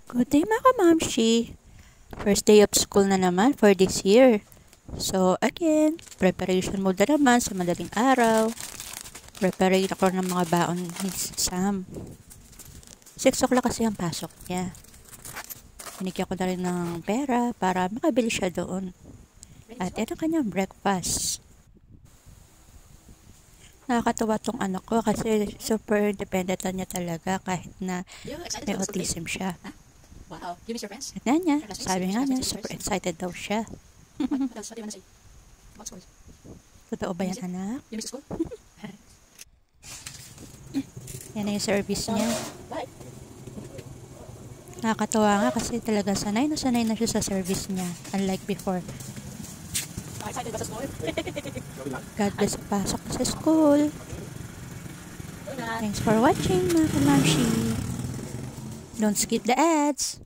Good day mga kamamshi! First day of school na naman for this year. So again, preparation mode na naman sa madaling araw. Preparate ako ng mga baon ni Sam. 6 o'clock kasi ang pasok niya. Binigyan ko na rin ng pera para makabili siya doon. At yan ang kanyang breakfast. Nakakatawa tong anak ko kasi super independent na niya talaga kahit na may autism siya. Wow, you miss your friends? Tignan niya, sabi nga niya, super excited daw siya. What else? What do you want to say? About school? Totoo ba yan, anak? You miss school? Yan na yung service niya. Bye. Nakakatawa nga kasi talaga sanay na siya sa service niya. Unlike before. Excited about school? God bless ang pasok sa school. Thanks for watching mga kamamshi. Don't skip the ads.